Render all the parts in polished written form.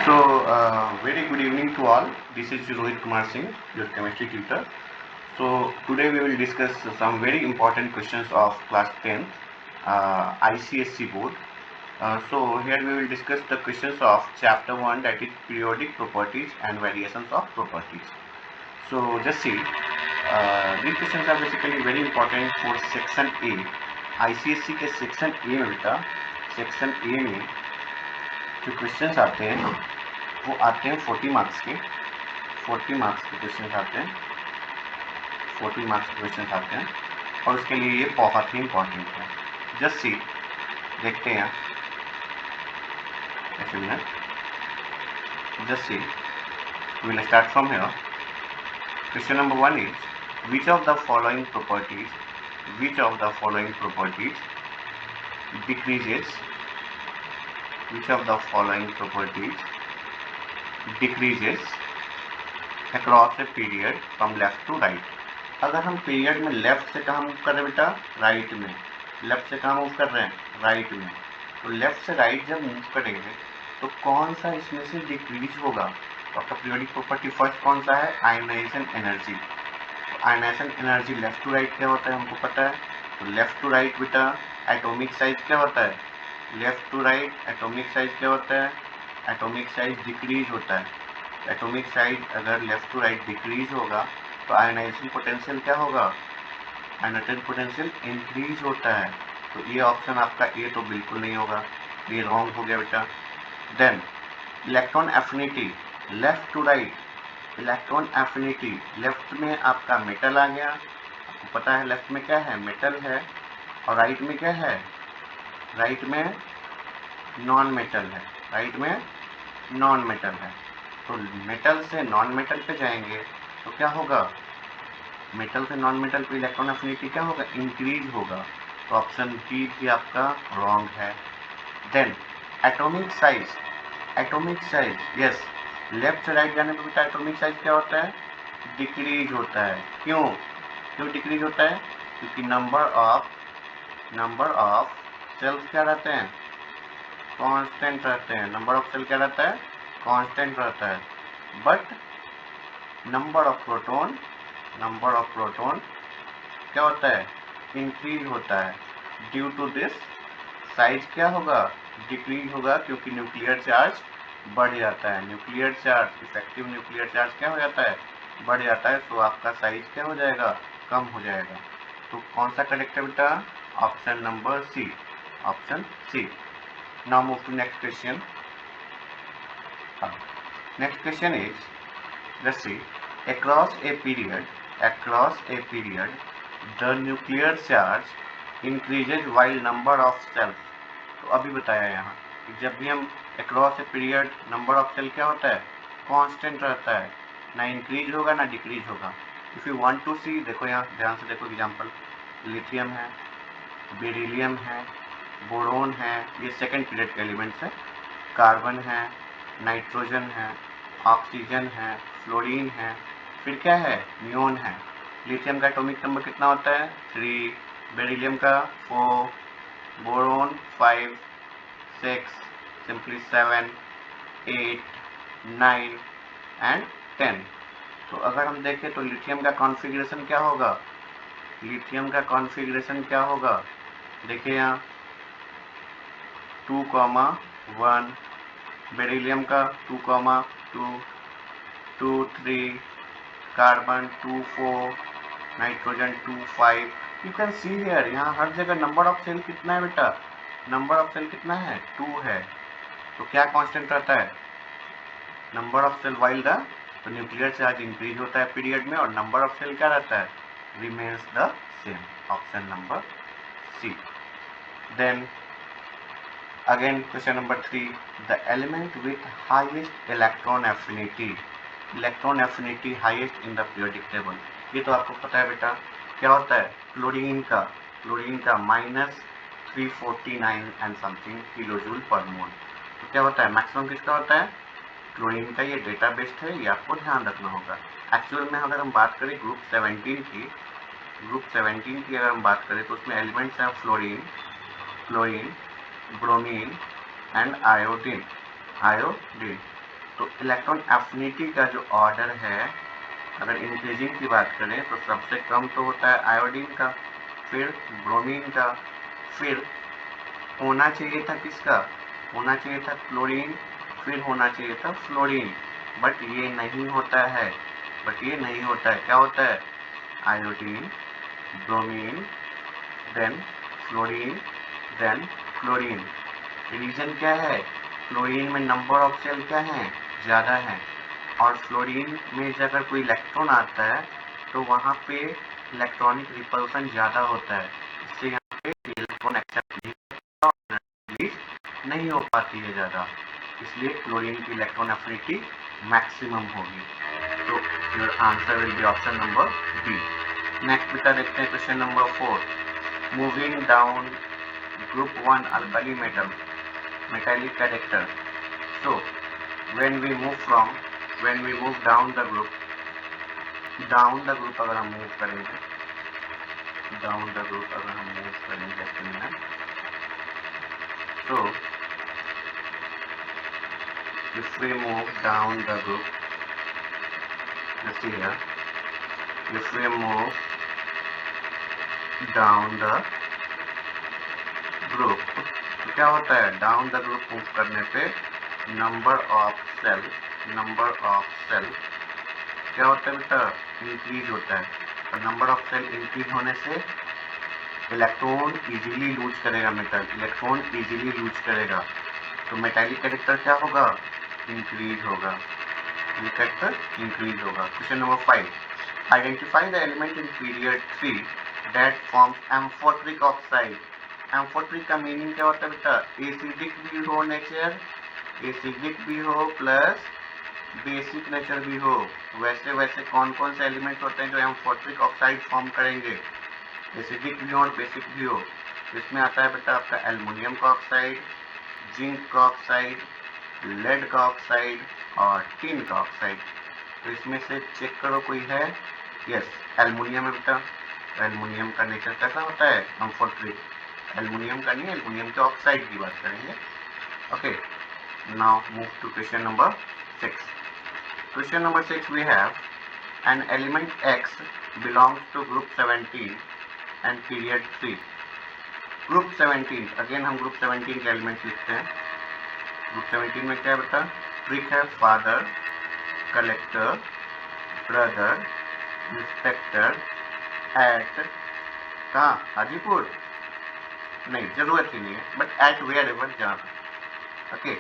Very good evening to all. This is Rohit Kumar Singh, your chemistry tutor. So, today we will discuss some very important questions of class 10th ICSC board. Here we will discuss the questions of chapter 1, that is periodic properties and variations of properties. So, just see, these questions are basically very important for section A. ICSC के section A में बेटा, section A में जो questions आते हैं वो आते हैं 40 मार्क्स के क्वेश्चन आते हैं 40 मार्क्स के क्वेश्चन आते हैं और उसके लिए ये बहुत ही इंपॉर्टेंट है। जस्ट सी, देखते हैं ऐसे minute. Just see, will start from here. Question number 1 is which of the following properties decreases across a period from left to right। अगर हम पीरियड में लेफ्ट से कहाँ मूव कर रहे हैं बेटा, राइट में। लेफ्ट से कहाँ मूव कर रहे हैं, राइट में। तो लेफ्ट से राइट जब मूव करेंगे तो कौन सा इसमें से डिक्रीज होगा। तो आपका पीरियोडिक प्रॉपर्टी फर्स्ट कौन सा है, आयनाइजेशन एनर्जी। तो ionization energy left to right क्या होता है हमको पता है। तो लेफ्ट टू राइट बेटा एटॉमिक साइज क्या होता है, left to right atomic size क्या होता है, एटॉमिक साइज डिक्रीज होता है। एटॉमिक साइज अगर लेफ्ट टू राइट डिक्रीज होगा तो आयनाइजेशन पोटेंशियल क्या होगा, आयनाइजेशन पोटेंशियल इंक्रीज होता है। तो ये ऑप्शन आपका ए तो बिल्कुल नहीं होगा, ये रॉन्ग हो गया बेटा। Then electron affinity left to right, electron affinity left में आपका मेटल आ गया। आपको पता है लेफ्ट में क्या है, मेटल है, और राइट में क्या है, राइट में नॉन मेटल है, राइट में नॉन मेटल है। तो मेटल से नॉन मेटल पे जाएंगे तो क्या होगा, मेटल से नॉन मेटल पे इलेक्ट्रॉन एफिनिटी क्या होगा, इंक्रीज होगा। तो ऑप्शन डी भी आपका रॉन्ग है। Then atomic size yes, left से राइट जाने पर बेटा एटॉमिक साइज क्या होता है, डिक्रीज होता है। क्यों डिक्रीज होता है, क्योंकि नंबर ऑफ सेल्स क्या रहते हैं, कांस्टेंट रहते हैं। नंबर ऑफ सेल क्या रहता है, कांस्टेंट रहता है। बट नंबर ऑफ प्रोटॉन क्या होता है, इंक्रीज होता है। ड्यू टू दिस साइज क्या होगा, डिक्रीज होगा, क्योंकि न्यूक्लियर चार्ज बढ़ जाता है। Nuclear charge, effective nuclear charge क्या हो जाता है, बढ़ जाता है। तो आपका साइज क्या हो जाएगा, कम हो जाएगा। तो कौन सा करेक्ट है बेटा, option number C, option C. Now move to next question. Next question is, let's see, across a period the nuclear charge increases while number of cells। तो अभी बताया यहाँ कि जब भी हम across a period number of shell क्या होता है, कांस्टेंट रहता है, ना इंक्रीज होगा ना डिक्रीज होगा। इफ यू वांट टू सी, देखो यहाँ ध्यान से देखो एग्जांपल, लिथियम है, बेरिलियम है, बोरोन है, ये सेकेंड पीरियड के एलिमेंट्स है। कार्बन है, नाइट्रोजन है, ऑक्सीजन है, फ्लोरीन है, फिर क्या है, नियोन है। लिथियम का एटॉमिक नंबर कितना होता है, 3, बेरिलियम का 4, बोरोन 5, 6, सिंपली 7, 8, 9 एंड 10। तो अगर हम देखें तो लिथियम का कॉन्फ़िगरेशन क्या होगा, देखिए यहाँ 2,1, बेरिलियम का 2,2, 2, 3, carbon 2, 4, nitrogen 2, 5। You can see here, यहाँ हर जगह नंबर ऑफ सेल कितना है बेटा, नंबर ऑफ सेल कितना है, 2 है। तो क्या कांस्टेंट रहता है, number of shell while the, तो न्यूक्लियर चार्ज इंक्रीज होता है पीरियड में, और नंबर ऑफ सेल क्या रहता है, remains the same. Option number C. Then again question number 3, the element with highest electron affinity highest in the periodic table। ये तो आपको पता है बेटा, क्या होता है, क्लोरीन का -349 एंड समथिंग किलोजूल पर मोल। तो क्या होता है, मैक्सिमम किसका होता है, क्लोरीन का। ये डेटा बेस्ड है, ये आपको ध्यान रखना होगा। एक्चुअल में अगर हम बात करें ग्रुप 17 की अगर हम बात करें तो उसमें एलिमेंट्स हैं फ्लोरीन, ब्रोमीन एंड आयोडीन। तो इलेक्ट्रॉन एफिनिटी का जो ऑर्डर है, अगर इंक्रीजिंग की बात करें तो सबसे कम तो होता है आयोडीन का, फिर ब्रोमीन का, फिर होना चाहिए था किसका, होना चाहिए था क्लोरीन, फिर होना चाहिए था फ्लोरीन, बट ये नहीं होता है, क्या होता है, iodine, bromine, then fluorine, then chlorine. Reason क्या है, क्लोरीन में नंबर ऑफ सेल क्या है, ज़्यादा है, और फ्लोरीन में अगर कोई इलेक्ट्रॉन आता है तो वहाँ पे इलेक्ट्रॉनिक रिपल्सन ज़्यादा होता है, इससे यहाँ पे इलेक्ट्रॉन एक्सेप्ट नहीं हो पाती है ज़्यादा, इसलिए क्लोरीन की इलेक्ट्रॉन एफिनिटी मैक्सिमम होगी। तो your answer will be option number B. Next बेटा देखते हैं question number 4। Moving down group 1 alkali metal metallic character. So when we move down the group अगर हम मूव करेंगे, जैसे में, so if we move down the group, let's see here, if we move down the group, तो क्या होता है, down the group move करने पे नंबर ऑफ सेल क्या होता है बेटा, इंक्रीज होता है, और नंबर ऑफ सेल इंक्रीज होने से इलेक्ट्रॉन इजीली लूज करेगा, तो मेटालिक कैरेक्टर क्या होगा, इंक्रीज होगा, question number 5। Identify the element in period 3 that forms amphoteric oxide. Amphoteric का मीनिंग क्या होता है बेटा, एसिडिक भी हो नेचर, प्लस बेसिक नेचर भी हो। वैसे कौन कौन से एलिमेंट्स होते हैं जो एम्फोट्रिक ऑक्साइड फॉर्म करेंगे, एसिडिक भी हो और बेसिक भी हो। इसमें आता है बेटा आपका एल्युमिनियम का ऑक्साइड, जिंक का ऑक्साइड, लेड का ऑक्साइड और टिन का ऑक्साइड। तो इसमें से चेक करो कोई है, यस एल्युमिनियम है बेटा। एल्युमिनियम का नेचर कैसा होता है, एम्फोट्रिक, एल्युमिनियम का नहीं, एल्युमिनियम के ऑक्साइड की बात करेंगे। Okay, now move to question number 6। Question number 6 we have an element X belongs to group 17 and period 3. Group 17, again हम ग्रुप 17 के एलिमेंट लिखते हैं। ग्रुप 17 में क्या बेटा, ट्रिक है, father, collector, brother, inspector, at, कहाँ, हाजीपुर, नहीं जरूरत ही नहीं है, बट एट वेयर एवर जहाँ पे। ओके,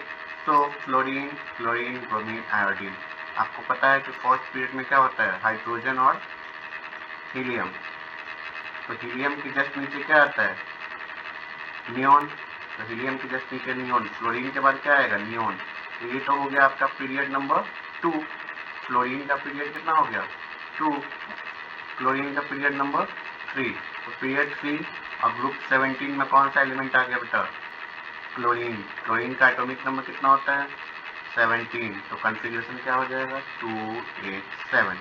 सो फ्लोरीन, ब्रोमीन, आयोडीन। आपको पता है कि फर्स्ट पीरियड में क्या होता है, हाइड्रोजन और हीलियम। तो हीलियम के जस्ट नीचे क्या आता है, नियॉन। तो हीलियम के जस्ट नीचे नियॉन, फ्लोरीन के बाद क्या आएगा, नियॉन। तो ये तो हो गया आपका पीरियड नंबर 2। फ्लोरीन का पीरियड कितना हो गया, 2। क्लोरीन का पीरियड नंबर 3। तो पीरियड 3 और ग्रुप 17 में कौन सा एलिमेंट आ गया बेटा, क्लोरीन का एटॉमिक नंबर कितना होता है, 17। तो कॉन्फ़िगरेशन क्या हो जाएगा, 287।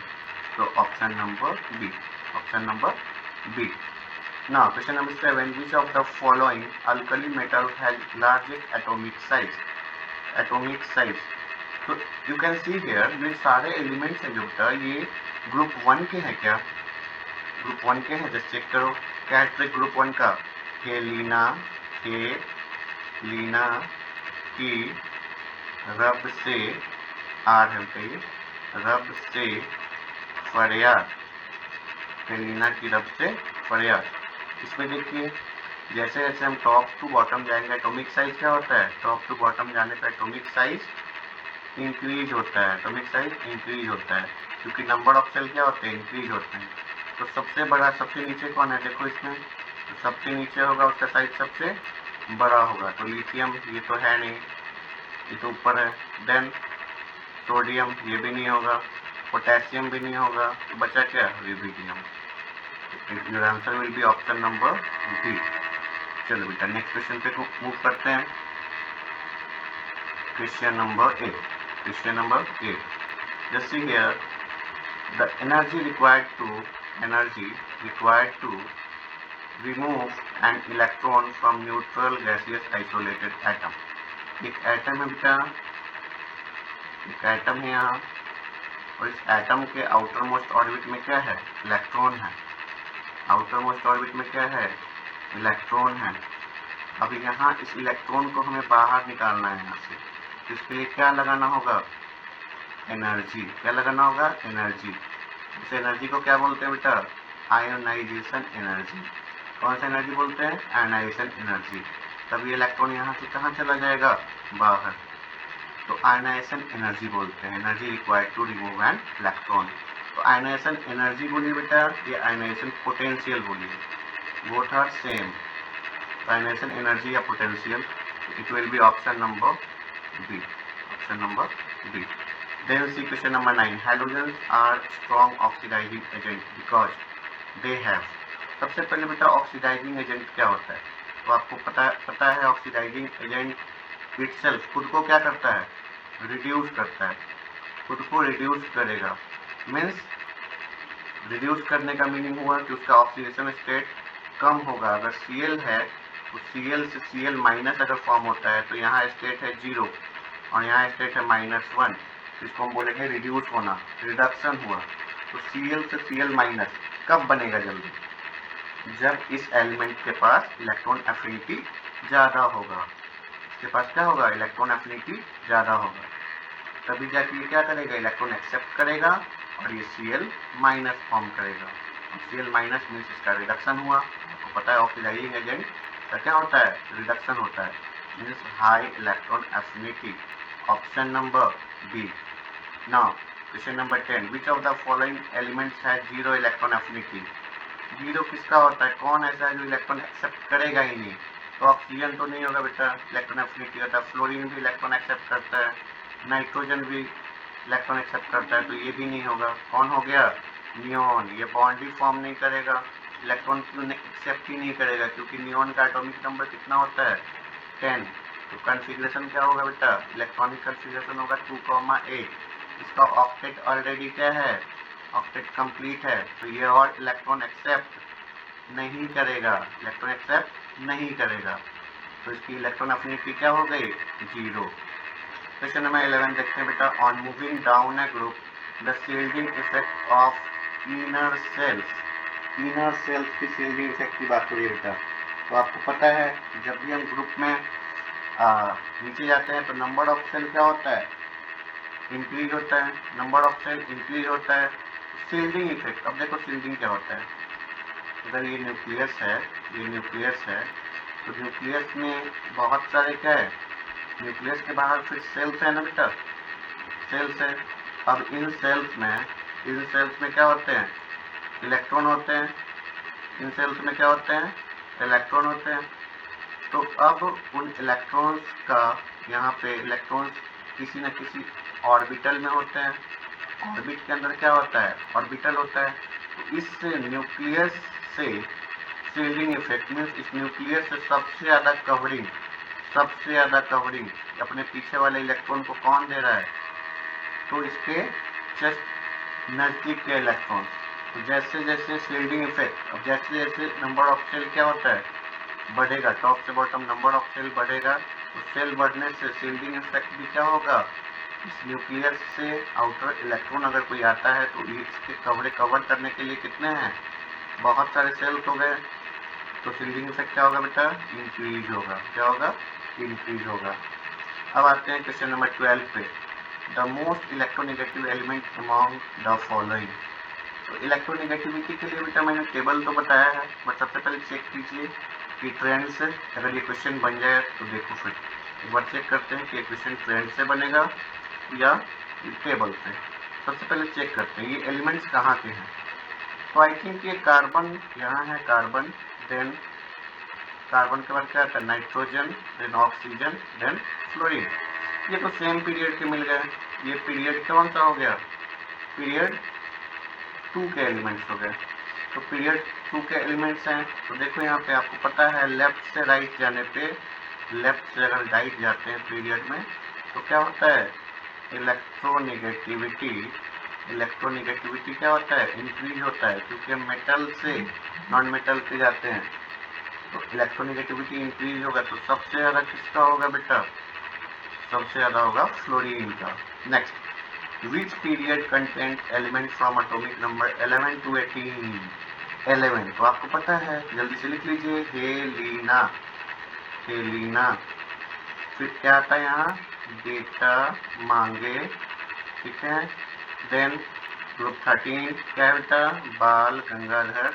तो option number B. Now question number 7, which of the following alkali metals has largest atomic size? तो you can see here, ये सारे एलिमेंट्स हैं जो बेटा ये ग्रुप 1 के हैं क्या, ग्रुप 1 के हैं, जस्ट चेक करो क्या है ट्रिक ग्रुप 1 का, हेलिना की रब से आर है बताइए, रब से फरियाद, हेलिना की रब से फरियाद। इसमें देखिए जैसे जैसे हम टॉप टू बॉटम जाएंगे, एटॉमिक साइज क्या होता है, टॉप टू बॉटम जाने पर एटॉमिक साइज इंक्रीज होता है, क्योंकि नंबर ऑफ सेल क्या होते हैं, इंक्रीज होते हैं। तो सबसे बड़ा सबसे नीचे कौन है, देखो इसमें, तो सबसे नीचे होगा उसका साइज सबसे बड़ा होगा। तो लिथियम ये तो है नहीं, ये तो ऊपर है। देन सोडियम ये भी नहीं होगा, पोटेशियम भी नहीं होगा, तो बचा क्या, rubidium. Your answer will be option number B. चलो बेटा नेक्स्ट क्वेश्चन पे मूव करते हैं। Question number 8। Just see here, the energy required to remove an electron from neutral gaseous isolated atom। एक एटम है बेटा, एक एटम है यहाँ, और इस एटम के आउटर मोस्ट ऑर्बिट में क्या है? इलेक्ट्रॉन है। आउटर मोस्ट ऑर्बिट में क्या है? इलेक्ट्रॉन है। अब यहाँ इस इलेक्ट्रॉन को हमें बाहर निकालना है यहाँ से, तो इसके लिए क्या लगाना होगा? एनर्जी। क्या लगाना होगा? एनर्जी। इस एनर्जी को क्या बोलते हैं बेटा? Ionization energy. कौन सा एनर्जी बोलते हैं? Ionization energy. तब ये इलेक्ट्रॉन यहाँ से कहाँ चला जाएगा? बाहर। तो आयोनाइजेशन एनर्जी बोलते हैं, energy required to remove an electron. तो आयोनाइजेशन एनर्जी बोलिए बेटा, ये आयोनाइजेशन पोटेंशियल बोलिए, both are same. Ionisation energy या potential, it will be option number B. Option number B. Then see question number 9. Halogens are strong oxidizing agent because they have. सबसे पहले बेटा oxidising agent क्या होता है? तो आपको पता है ऑक्सीडाइजिंग एजेंट इटसेल्फ खुद को क्या करता है? रिड्यूस करता है, खुद को रिड्यूस करेगा। मीन्स रिड्यूस करने का मीनिंग हुआ कि उसका ऑक्सीडेशन स्टेट कम होगा। अगर Cl है तो Cl से Cl माइनस अगर फॉर्म होता है तो यहाँ स्टेट है 0 और यहाँ स्टेट है -1, इसको हम बोलेंगे रिड्यूस होना, रिडक्शन हुआ। तो Cl से Cl माइनस कब बनेगा जल्दी? जब इस एलिमेंट के पास इलेक्ट्रॉन एफिनिटी ज़्यादा होगा। इसके पास क्या होगा? इलेक्ट्रॉन एफिनिटी ज़्यादा होगा, तभी जाके ये क्या करेगा? इलेक्ट्रॉन एक्सेप्ट करेगा और ये Cl माइनस फॉर्म करेगा। Cl माइनस मीन्स इसका रिडक्शन हुआ। आपको पता है ऑक्सीडाइजिंग एजेंट का क्या होता है? रिडक्शन होता है, means high electron affinity. Option number B. Now question number 10. Which of the following elements has zero electron affinity? Zero किसका होता है? कौन ऐसा है जो इलेक्ट्रॉन एक्सेप्ट करेगा ही नहीं? तो ऑक्सीजन तो नहीं होगा बेटा, इलेक्ट्रॉन एफिनिटी होता है। फ्लोरीन भी इलेक्ट्रॉन एक्सेप्ट करता है, नाइट्रोजन भी इलेक्ट्रॉन एक्सेप्ट करता है, तो ये भी नहीं होगा। कौन हो गया? नियॉन। ये बॉन्ड ही फॉर्म नहीं करेगा, इलेक्ट्रॉन क्यों एक्सेप्ट ही नहीं करेगा? क्योंकि नियॉन का एटॉमिक नंबर कितना होता है? 10। तो कन्फिग्रेशन क्या होगा बेटा? इलेक्ट्रॉनिक कन्फिग्रेशन होगा 2,8। इसका ऑक्टेट ऑलरेडी क्या है? ऑक्टेट कंप्लीट है, तो ये और इलेक्ट्रॉन एक्सेप्ट नहीं करेगा, इलेक्ट्रॉन एक्सेप्ट नहीं करेगा, तो इसकी इलेक्ट्रॉन एफिनिटी क्या हो गई? 0। क्वेश्चन नंबर 11 देखते हैं बेटा। On moving down a group the shielding effect of inner shells. Inner shells की शील्डिंग इफेक्ट की बात करिए बेटा। तो आपको पता है जब भी हम ग्रुप में नीचे जाते हैं तो नंबर ऑफ सेल क्या होता है? इंक्रीज होता है। नंबर ऑफ सेल इंक्रीज होता है। शील्डिंग इफेक्ट, अब देखो शील्डिंग क्या होता है। अगर ये न्यूक्लियस है, ये न्यूक्लियस है, तो न्यूक्लियस में बहुत सारे क्या है? न्यूक्लियस के बाहर फिर सेल्स है ना बेटा, सेल्स है। अब इन सेल्स में क्या होते हैं? इलेक्ट्रॉन होते हैं। इन सेल्स में क्या होते हैं? इलेक्ट्रॉन होते हैं। तो अब उन इलेक्ट्रॉन्स का यहाँ पे इलेक्ट्रॉन्स किसी न किसी ऑर्बिटल में होते हैं। ऑर्बिट के अंदर क्या होता है? ऑर्बिटल होता है। तो इस न्यूक्लियस से शील्डिंग इफेक्ट मीन्स इस न्यूक्लियस से सबसे ज़्यादा कवरिंग अपने पीछे वाले इलेक्ट्रॉन को कौन दे रहा है? तो इसके जस्ट नज़दीक के इलेक्ट्रॉन। तो जैसे जैसे शील्डिंग इफेक्ट, अब जैसे जैसे नंबर ऑफ सेल क्या होता है? बढ़ेगा, टॉप से बॉटम नंबर ऑफ सेल बढ़ेगा, तो सेल बढ़ने से शील्डिंग इफेक्ट भी क्या होगा? इस न्यूक्लियस से आउटर इलेक्ट्रॉन अगर कोई आता है तो इसके कवर करने के लिए कितने हैं? बहुत सारे सेल्स हो गए, तो शील्डिंग इफेक्ट क्या होगा बेटा? इंक्रीज होगा। क्या होगा? इंक्रीज होगा। अब आते हैं क्वेश्चन नंबर 12 पे। The most electronegative element among the following. तो इलेक्ट्रोनेगेटिविटी के लिए बेटा मैंने टेबल तो बताया है, बट सबसे पहले चेक कीजिए कि ट्रेंड से अगर ये क्वेश्चन बन जाए तो देखो फिर एक बार चेक करते हैं कि ये क्वेश्चन ट्रेंड से बनेगा या टेबल से। सबसे पहले चेक करते हैं ये एलिमेंट्स कहाँ के हैं। तो आई थिंक ये कार्बन यहाँ है, कार्बन, देन कार्बन के बाद क्या आता है? Nitrogen, then oxygen, then fluorine. ये तो सेम पीरियड के मिल गए। ये पीरियड कौन सा हो गया? पीरियड 2 के एलिमेंट्स हो गए। तो पीरियड 2 के एलिमेंट्स हैं। तो देखो यहाँ पे आपको पता है लेफ्ट से राइट जाने पे, लेफ्ट से अगर राइट जाते हैं पीरियड में तो क्या होता है? इलेक्ट्रोनेगेटिविटी क्या होता है? इंक्रीज होता है, क्योंकि हम मेटल से नॉन मेटल पे जाते हैं तो इलेक्ट्रोनेगेटिविटी इंक्रीज होगा। तो सबसे ज़्यादा किसका होगा बेटा? सबसे ज़्यादा होगा फ्लोरीन का। Next, which period content element from atomic number 11 to 18? 11 तो आपको पता है, जल्दी से लिख लीजिए, हेलिना, हेलिना। फिर क्या आता है यहाँ, डेटा मांगे, ठीक है। देन ग्रुप 13 क्या है बेटा, बाल गंगाधर,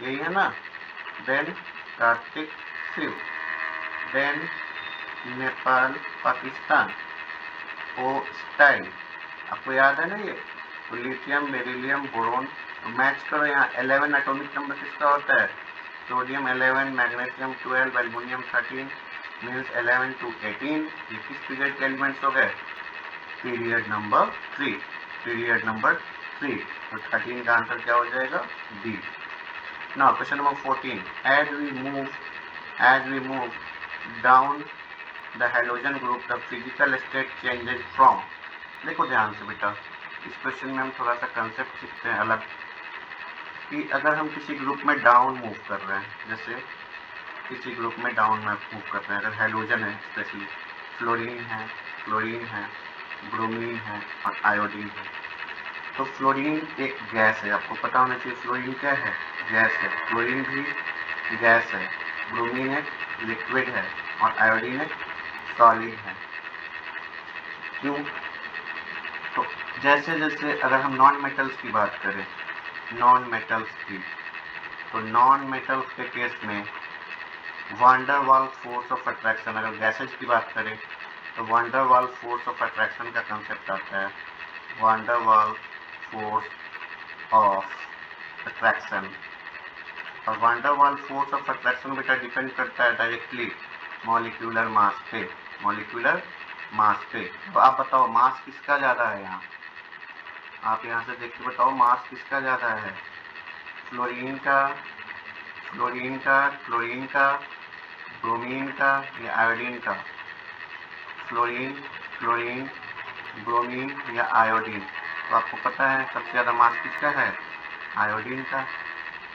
यही है ना। देन कार्तिक शिव, देन नेपाल पाकिस्तान, ओ स्टाइल, आपको याद है ना ये। तो लिथियम बेरिलियम बोरोन, तो मैच करो यहाँ 11 एटॉमिक नंबर किसका होता है, sodium 11, magnesium 12, aluminium 13, means 11 to 18। ये किस पीरियड के एलिमेंट्स हो गए, पीरियड नंबर 3, पीरियड नंबर 3। तो 13 का आंसर क्या हो जाएगा, D. Now question number 14, as we move down the halogen group the physical state changes from। देखो ध्यान से बेटा, इस क्वेश्चन में हम थोड़ा सा कंसेप्ट सीखते हैं अलग, कि अगर हम किसी ग्रुप में डाउन मूव कर रहे हैं, जैसे किसी ग्रुप में डाउन में मूव कर रहे हैं, अगर हाइड्रोजन है, स्पेशली फ्लोरीन है, क्लोरीन है, ब्रोमीन है और आयोडीन है। तो फ्लोरीन एक गैस है, आपको पता होना चाहिए फ्लोरीन क्या है, गैस है। क्लोरीन भी गैस है, ब्रोमीन एक लिक्विड है और आयोडीन एक सॉलिड है। क्यों, तो जैसे जैसे अगर हम नॉन मेटल्स की बात करें, नॉन मेटल्स की, तो नॉन मेटल्स के केस में van der Waals force of attraction, अगर गैसेज की बात करें तो van der Waals force of attraction का कंसेप्ट आता है, van der Waals force of attraction. और van der Waals force of attraction बेटा डिपेंड करता है डायरेक्टली मॉलिक्यूलर मास पे, मॉलिक्यूलर मास पे। तो आप बताओ मास किसका ज़्यादा है, यहाँ आप यहाँ से देख के बताओ मास किसका ज़्यादा है, फ्लोरीन का, फ्लोरीन का, क्लोरीन का, ब्रोमीन का या आयोडीन का, फ्लोरीन, क्लोरीन, ब्रोमीन या आयोडीन। तो आपको पता है सबसे ज़्यादा मास किसका है, आयोडीन का।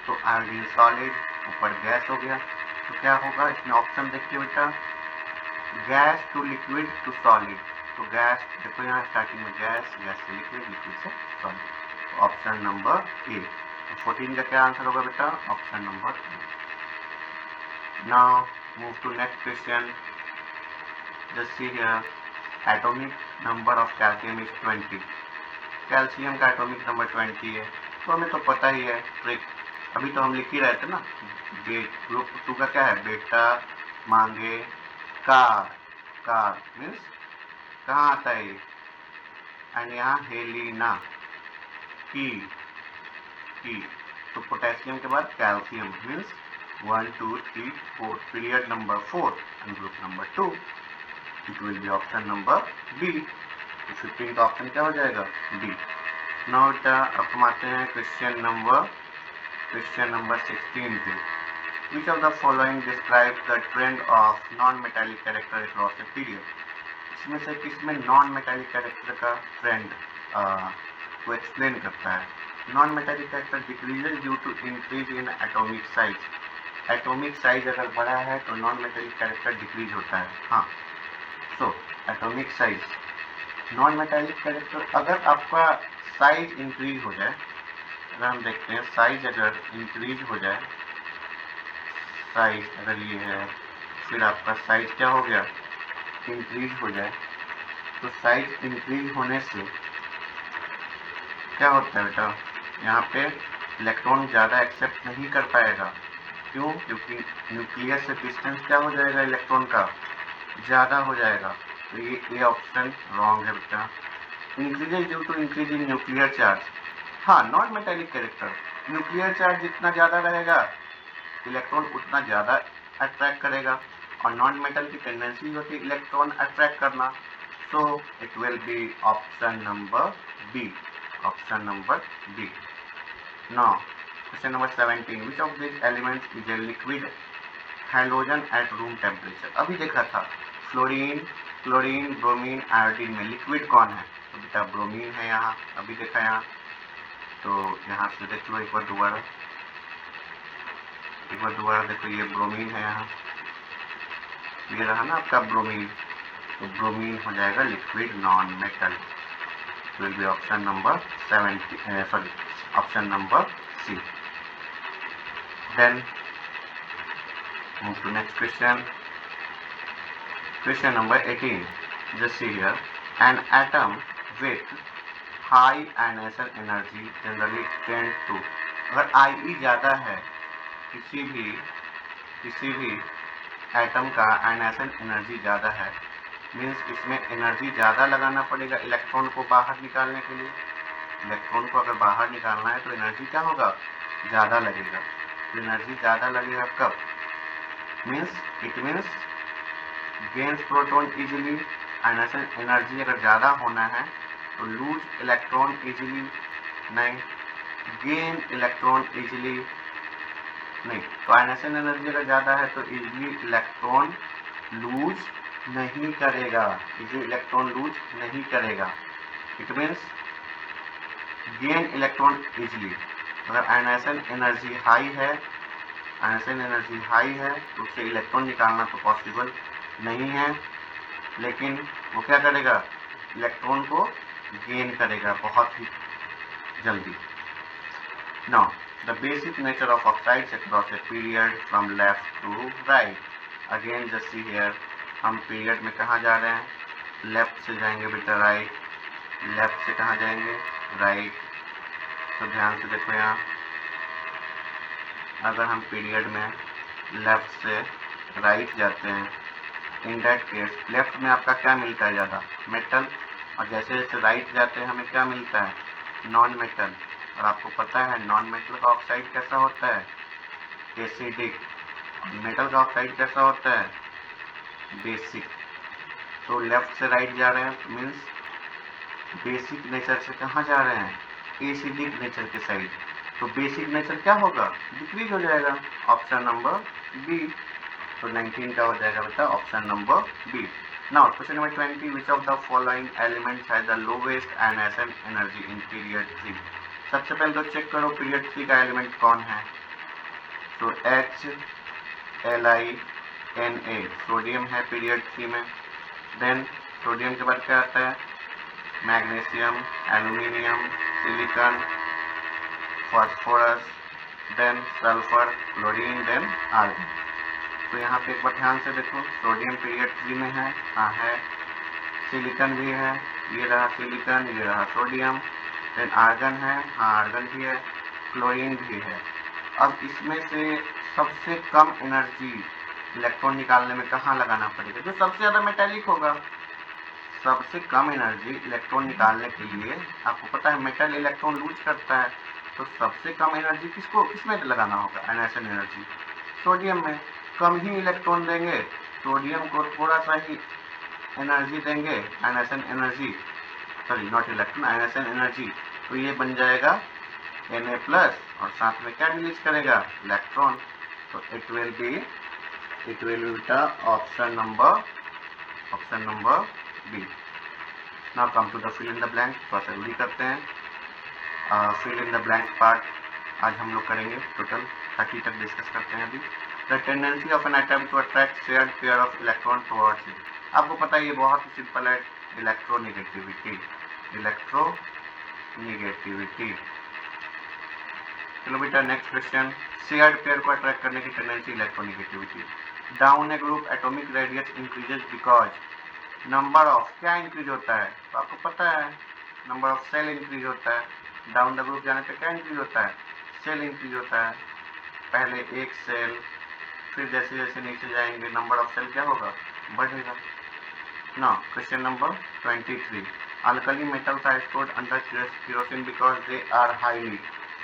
तो आयोडीन सॉलिड, ऊपर गैस हो गया, तो क्या होगा इसमें ऑप्शन देखिए बेटा, gas to liquid to solid. तो गैस देखो यहाँ स्टार्टिंग में गैस, गैस से लिक्विड, लिक्विड से सॉलिड। तो ऑप्शन नंबर ए। तो 14 का क्या आंसर होगा बेटा, option number A. Now move to next question. Just see here, atomic number of calcium is 20। Calcium का एटॉमिक नंबर 20 है, तो हमें तो पता ही है ट्रिक, अभी तो हम लिख ही रहे थे ना। ग्रुप 2 का क्या है, बेटा मांगे कार, कार मीन्स कहाँ आता है ये, एंड यहाँ हेलिना की, तो पोटेशियम के बाद calcium means 1 2 3 4, period number 4 and group number 2, it will be option number B. तो 15 का ऑप्शन क्या हो जाएगा, बी। नाउ बेटा अब हम आते हैं क्वेश्चन नंबर 16 पे। Which of the following describes the trend of non-metallic character across a period? इसमें से किसमें नॉन मेटालिक कैरेक्टर का ट्रेंड को एक्सप्लेन करता है। Non metallic character decreases due to increase in atomic size. Atomic size अगर बड़ा है तो नॉन मेटालिक कैरेक्टर डिक्रीज होता है। हाँ, so atomic size, non metallic character, अगर आपका साइज इंक्रीज हो जाए, अगर हम देखते हैं साइज अगर इंक्रीज हो जाए, साइज अगर ये है, फिर आपका साइज क्या हो गया, इंक्रीज हो जाए, तो साइज इंक्रीज होने से क्या होता है बेटा, यहाँ पे इलेक्ट्रॉन ज़्यादा एक्सेप्ट नहीं कर पाएगा। क्यों, क्योंकि न्यूक्लियस से डिस्टेंस क्या हो जाएगा, इलेक्ट्रॉन का ज़्यादा हो जाएगा। तो ये ऑप्शन रॉन्ग है बेटा। Increases due to increase in nuclear charge. हाँ, non metallic character, nuclear charge जितना ज़्यादा रहेगा इलेक्ट्रॉन उतना ज़्यादा अट्रैक्ट करेगा, और नॉन मेटल की टेंडेंसी होती है इलेक्ट्रॉन अट्रैक्ट करना। So it will be option number B, option number B. Now question number 17, which of this elements is a liquid hydrogen at room temperature. अभी देखा था फ्लोरीन, क्लोरीन, ब्रोमीन, आयोडीन में liquid कौन है, तो बेटा bromine है यहाँ, अभी देखा यहाँ। तो यहाँ से देख लो एक बार दोबारा, देखो ये ब्रोमीन है यहाँ, ये रहा ना आपका ब्रोमीन। तो ब्रोमीन हो जाएगा liquid non metal, will be option number 70, option number C. Then move to next question. Question number 18. Just see here. An atom with high ionization energy generally tend to, अगर IE ज़्यादा है किसी भी atom का ionization energy ज़्यादा है, means इसमें energy ज़्यादा लगाना पड़ेगा इलेक्ट्रॉन को बाहर निकालने के लिए। इलेक्ट्रॉन को अगर बाहर निकालना है तो एनर्जी क्या होगा, ज़्यादा लगेगा। तो एनर्जी ज़्यादा लगेगा कब, it means gains proton easily. Ionization energy अगर ज़्यादा होना है तो लूज इलेक्ट्रॉन इजीली नहीं, गेन इलेक्ट्रॉन इजीली नहीं। तो आयनाइजेशन एनर्जी अगर ज़्यादा है तो इजीली इलेक्ट्रॉन लूज नहीं करेगा, it means gain electron easily. अगर आयनाइजेशन एनर्जी हाई है तो उससे इलेक्ट्रॉन निकालना तो पॉसिबल नहीं है, लेकिन वो क्या करेगा, इलेक्ट्रॉन को गेन करेगा बहुत ही जल्दी। Now the basic nature of oxides across a period from left to right. Again just see here, हम पीरियड में कहाँ जा रहे हैं, लेफ्ट से जाएंगे बेटा राइट, लेफ्ट से कहाँ जाएंगे, राइट। तो ध्यान से देखो यहाँ, अगर हम पीरियड में लेफ्ट से राइट जाते हैं, इन दैट केस लेफ्ट में आपका क्या मिलता है, ज़्यादा मेटल, और जैसे जैसे राइट जाते हैं हमें क्या मिलता है, नॉन मेटल। और आपको पता है नॉन मेटल का ऑक्साइड कैसा होता है, एसिडिक। मेटल का ऑक्साइड कैसा होता है, बेसिक। तो लेफ्ट से राइट जा रहे हैं मीन्स बेसिक नेचर से कहाँ जा रहे हैं, एसिडिक नेचर के साइड। तो बेसिक नेचर क्या होगा, डिक्रीज हो जाएगा, ऑप्शन नंबर बी। तो 19 का हो जाएगा बेटा option number B. Now question number 20, which of the following elements has the lowest ionization energy in period 3। सबसे पहले तो चेक करो पीरियड 3 का एलिमेंट कौन है। तो HLiNa सोडियम है पीरियड 3 में। देन सोडियम के बाद क्या आता है, magnesium, aluminium, silicon, phosphorus, then sulphur, chlorine, then argon. तो यहाँ पे एक बार ध्यान से देखो, सोडियम पीरियड 3 में है, हाँ है, सिलिकॉन भी है, ये रहा सिलिकॉन, ये रहा सोडियम, देन आर्गन है, हाँ आर्गन भी है, क्लोरीन भी है। अब इसमें से सबसे कम एनर्जी इलेक्ट्रॉन निकालने में कहाँ लगाना पड़ेगा, जो सबसे ज़्यादा मेटालिक होगा। सबसे कम एनर्जी इलेक्ट्रॉन निकालने के लिए आपको पता है मेटल इलेक्ट्रॉन लूज करता है, तो सबसे कम एनर्जी किसमें लगाना होगा, आयनाइजेशन एनर्जी, सोडियम में। कम ही इलेक्ट्रॉन देंगे, सोडियम को थोड़ा सा ही एनर्जी देंगे, ionization energy, sorry not electron, ionization energy. तो ये बन जाएगा Na+ और साथ में क्या रिलीज करेगा, इलेक्ट्रॉन। तो it will be option number B. Now come to the fill in the blank, थोड़ा सा जल्दी करते हैं। Fill in the blank part आज हम लोग करेंगे, टोटल 30 तक डिस्कस करते हैं अभी। The tendency of an atom to attract shared pair of electron towards it. आपको पता है ये बहुत ही सिंपल है, इलेक्ट्रोनिगेटिविटी। चलो बेटा नेक्स्ट क्वेश्चन, शेयर्ड पेयर को अट्रैक्ट करने की tendency electronegativity. Down a group atomic radius increases because number of क्या इंक्रीज होता है, तो आपको पता है नंबर ऑफ सेल इंक्रीज होता है। डाउन द ग्रुप जाने पे क्या इंक्रीज होता है, सेल इंक्रीज होता है। पहले एक सेल, फिर जैसे जैसे नीचे जाएंगे नंबर ऑफ सेल क्या होगा, बढ़ेगा। Now question number 23, alkali metals are stored under kerosene because they are highly.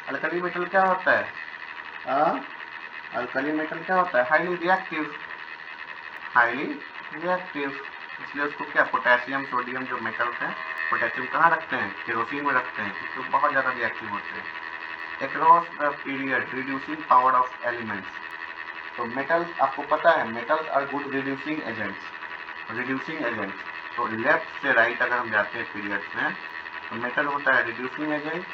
Alkali metal क्या होता है, अल्कली मेटल क्या होता है, हाईली रिएक्टिव। इसलिए उसको क्या, पोटेशियम सोडियम जो मेटल्स हैं, पोटेशियम कहाँ रखते हैं, केरोसिन में रखते हैं, क्योंकि बहुत ज़्यादा रिएक्टिव होते हैं। Across the period reducing power of elements. तो मेटल्स आपको पता है metals are good reducing agents. तो लेफ्ट से राइट अगर हम जाते हैं पीरियड्स में, तो मेटल होता है रिड्यूसिंग एजेंट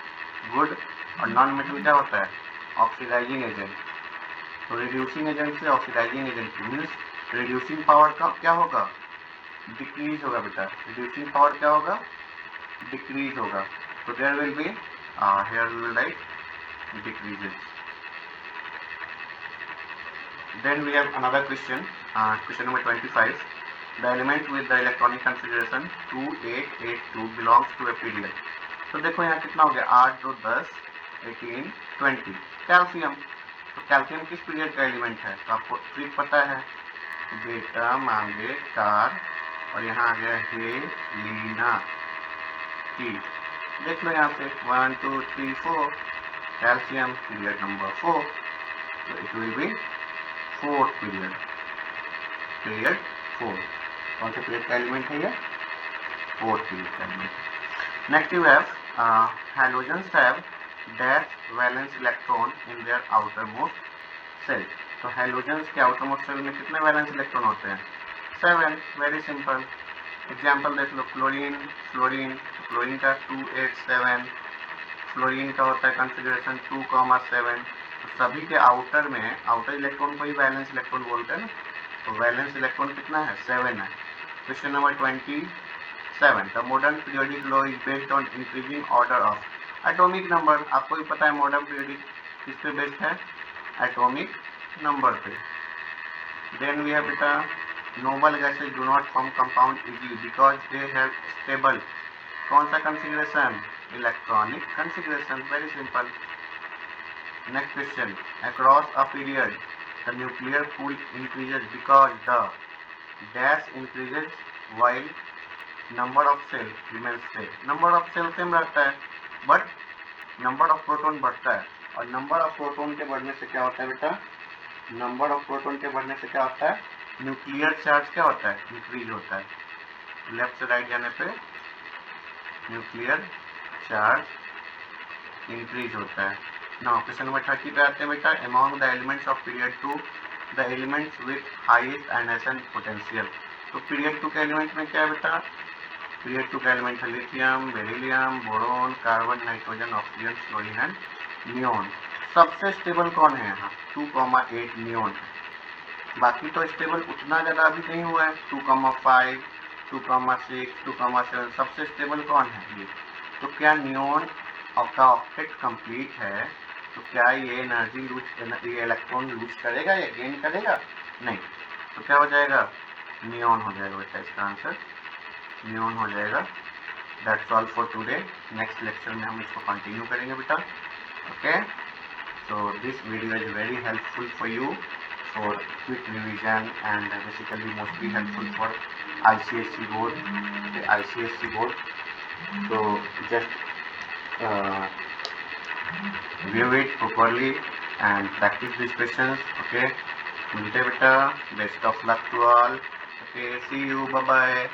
गुड, और नॉन मेटल क्या होता है, ऑक्सीडाइजिंग एजेंट। तो रिड्यूसिंग एजेंट से oxidising agent means reducing power का क्या होगा, डिक्रीज होगा बेटा, रिड्यूसिंग पावर क्या होगा, डिक्रीज होगा, तो there will be here we will write decreases. Then we have another question, question number 25. The element with the electronic configuration 2882 belongs to a period. तो देखो यहाँ कितना हो गया, 8 2 10 18 20, कैल्शियम। तो कैल्शियम किस पीरियड का एलिमेंट है, तो आपको ट्रिक पता है, बेटा मांगे कार और यहाँ आ गया हे लीना टी। देख लो यहाँ पे 1 2 3 4, calcium period number 4, so it will be fourth period, period 4। कौन से पीरियड का एलिमेंट है ये, फोर्थ पीरियड का element. Next you have halogens have dash valence electron in their outer most shell. तो हैलोजेंस के आउटर मोस्ट सेल में कितने वैलेंस इलेक्ट्रॉन होते हैं, 7। वेरी सिंपल एग्जाम्पल देख लो, क्लोरीन, फ्लोरीन, क्लोरीन का 287, फ्लोरीन का होता है कॉन्फ़िगरेशन 2,7। तो सभी के आउटर में, आउटर इलेक्ट्रॉन को ही वैलेंस इलेक्ट्रॉन बोलते हैं ना, तो वैलेंस इलेक्ट्रॉन कितना है, 7 है। Question number 27, the modern periodic law is based on increasing order of atomic number. आपको भी पता है मॉडर्न पीरियोडिक किस पे बेस्ड है, एटॉमिक नंबर पे। देन वी हैव बेटा noble gases do not form compound easily because they have stable, कौन सा configuration, electronic configuration, very simple. Next question, across a period the nuclear pull increases because the dash increases while number of shell remains same. Number of shell same रहता है but number of proton बढ़ता है, और number of proton के बढ़ने से क्या होता है बेटा, नंबर ऑफ प्रोटॉन के बढ़ने से क्या होता है, न्यूक्लियर चार्ज क्या होता है, इंक्रीज होता है। लेफ्ट से राइट जाने पे न्यूक्लियर चार्ज इंक्रीज होता है। नाउ क्वेश्चन नंबर 30 पे आते हैं बेटा, among the elements of period 2 the elements with highest ionisation potential. तो पीरियड 2 के एलिमेंट में क्या है बेटा, पीरियड 2 का एलिमेंट है lithium, beryllium, boron, carbon, nitrogen, oxygen, fluorine and neon. सबसे स्टेबल कौन है यहाँ, 2,8 नियोन है। बाकी तो स्टेबल उतना ज़्यादा अभी नहीं हुआ है, 2,5, 2,6, 2,7, सबसे स्टेबल कौन है ये। तो क्या नियोन का ऑक्टेट कंप्लीट है, तो क्या ये एनर्जी लूज, ये इलेक्ट्रॉन लूज करेगा या गेन करेगा, नहीं। तो क्या हो जाएगा, नियोन हो जाएगा बेटा, इसका आंसर नियोन हो जाएगा। That's all for today, next lecture में हम इसको कंटिन्यू करेंगे बेटा, okay. So this video is very helpful for you for quick revision and basically mostly helpful for ICSE board, the ICSE board. So just view it properly and practice these questions, okay। मिलते बेटा, best of luck to all, okay, see you, bye bye।